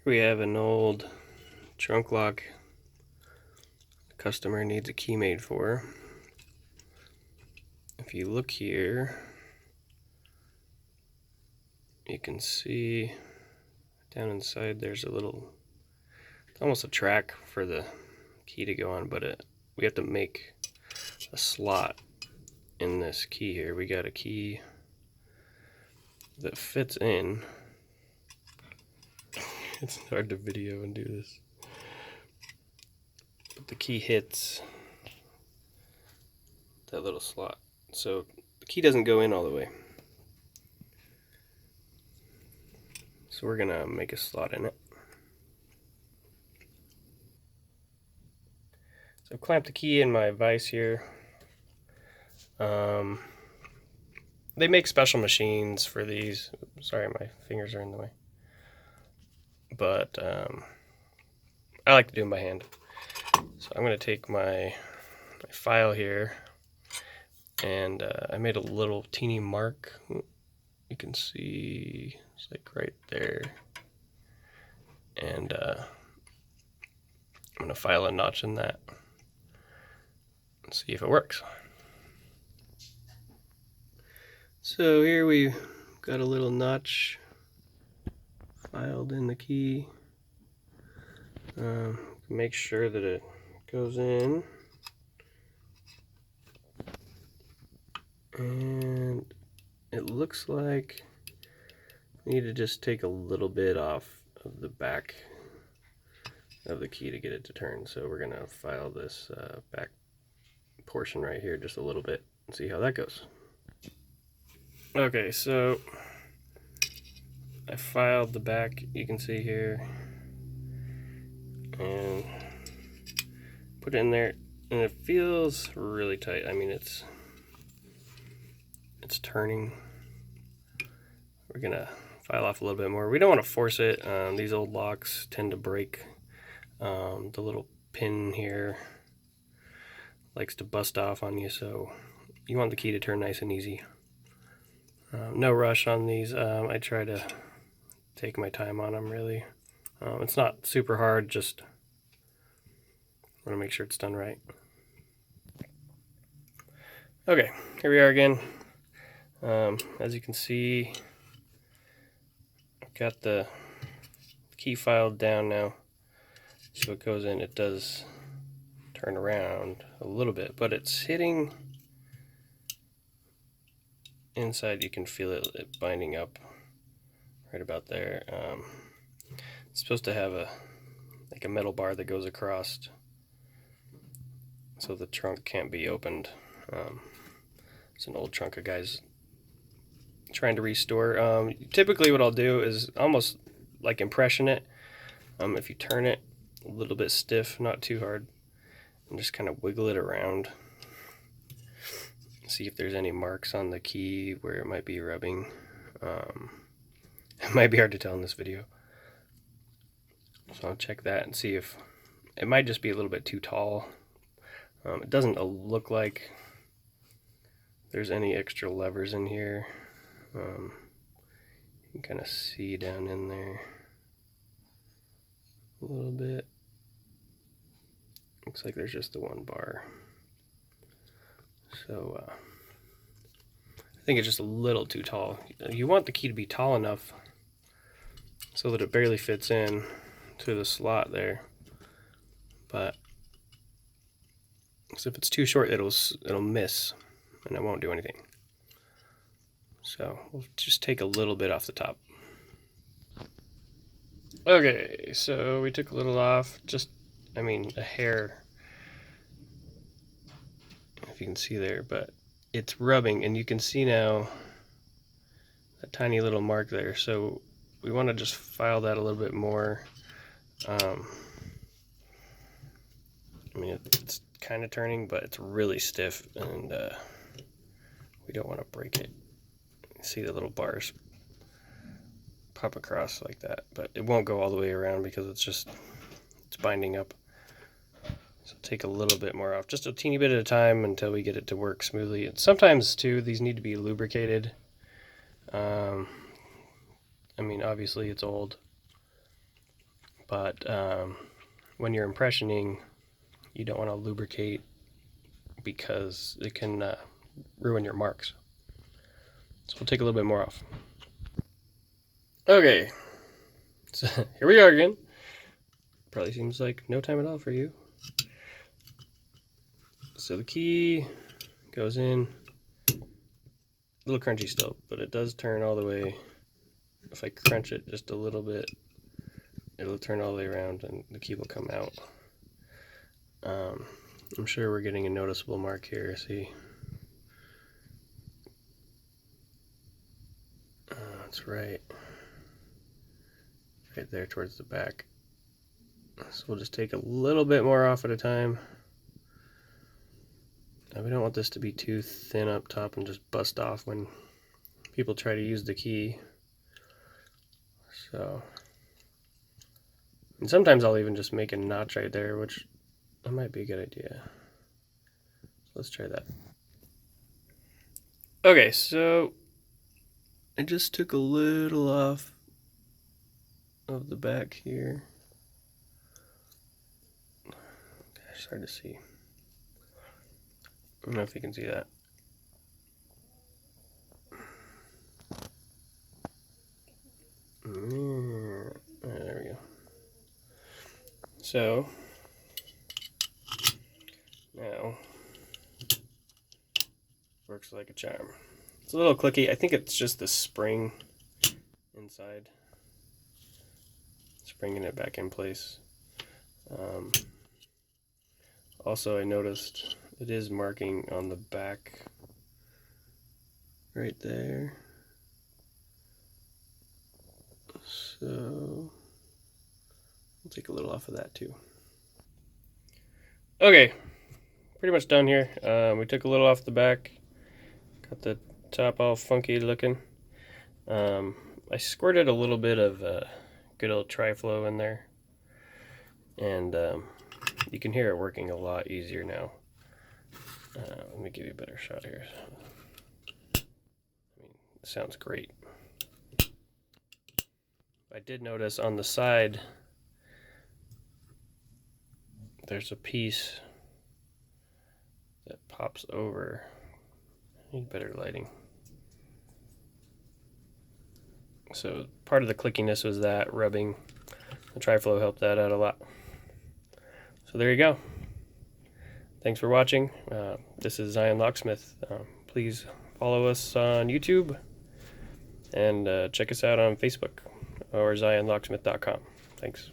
We have an old trunk lock the customer needs a key made for. If you look here, you can see down inside there's a little, it's almost a track for the key to go on, but we have to make a slot in this key here. We got a key that fits in. It's hard to video and do this. But the key hits that little slot. So the key doesn't go in all the way. So we're gonna make a slot in it. So I've clamped the key in my vise here. They make special machines for these. Sorry, my fingers are in the way. But I like to do them by hand. So I'm going to take my file here, and I made a little teeny mark. You can see it's like right there. And I'm going to file a notch in that and see if it works. So here we've got a little notch filed in the key. Make sure that it goes in. And it looks like we need to just take a little bit off of the back of the key to get it to turn. So we're going to file this back portion right here just a little bit and see how that goes. Okay, so I filed the back, you can see here, and put it in there, and it feels really tight. I mean, it's turning. We're gonna file off a little bit more. We don't want to force it. These old locks tend to break. The little pin here likes to bust off on you, so you want the key to turn nice and easy. No rush on these. I try to take my time on them, really. It's not super hard, just want to make sure it's done right. Okay, here we are again. As you can see, I've got the key filed down now, so it goes in. It does turn around a little bit, but it's hitting inside. You can feel it binding up right about there. It's supposed to have a metal bar that goes across, so the trunk can't be opened. It's an old trunk a guy's trying to restore. Typically what I'll do is almost like impression it. If you turn it a little bit stiff, not too hard, and just kind of wiggle it around, see if there's any marks on the key where it might be rubbing. It might be hard to tell in this video, so I'll check that and see if it might just be a little bit too tall. It doesn't look like there's any extra levers in here. You can kind of see down in there a little bit. Looks like there's just the one bar. So I think it's just a little too tall. You want the key to be tall enough so that it barely fits in to the slot there. But so if it's too short, it'll miss and it won't do anything. So we'll just take a little bit off the top. Okay, so we took a little off, a hair, if you can see there, but it's rubbing, and you can see now a tiny little mark there. So we want to just file that a little bit more. It's kind of turning, but it's really stiff, and we don't want to break it. You see the little bars pop across like that, but it won't go all the way around because it's binding up. So take a little bit more off, just a teeny bit at a time until we get it to work smoothly. And sometimes too, these need to be lubricated. Obviously it's old, but when you're impressioning, you don't want to lubricate because it can ruin your marks. So we'll take a little bit more off. Okay, so here we are again. Probably seems like no time at all for you. So the key goes in, a little crunchy still, but it does turn all the way. If I crunch it just a little bit, it'll turn all the way around and the key will come out. I'm sure we're getting a noticeable mark here, see? That's right there towards the back. So we'll just take a little bit more off at a time. Now we don't want this to be too thin up top and just bust off when people try to use the key. So, and sometimes I'll even just make a notch right there, which that might be a good idea. So let's try that. Okay, so I just took a little off of the back here. It's hard to see. I don't know if you can see that. There we go. So now works like a charm. It's a little clicky. I think it's just the spring inside. Bringing it back in place. Also, I noticed it is marking on the back right there. So we'll take a little off of that too. Okay, pretty much done here. We took a little off the back, got the top all funky looking. I squirted a little bit of good old Tri-Flow in there, and you can hear it working a lot easier now. Let me give you a better shot here. I mean, it sounds great. I did notice on the side there's a piece that pops over. I need better lighting. So part of the clickiness was that rubbing. The Tri-Flow helped that out a lot. So there you go. Thanks for watching. This is Zion Locksmith. Please follow us on YouTube and check us out on Facebook or zionlocksmith.com. Thanks.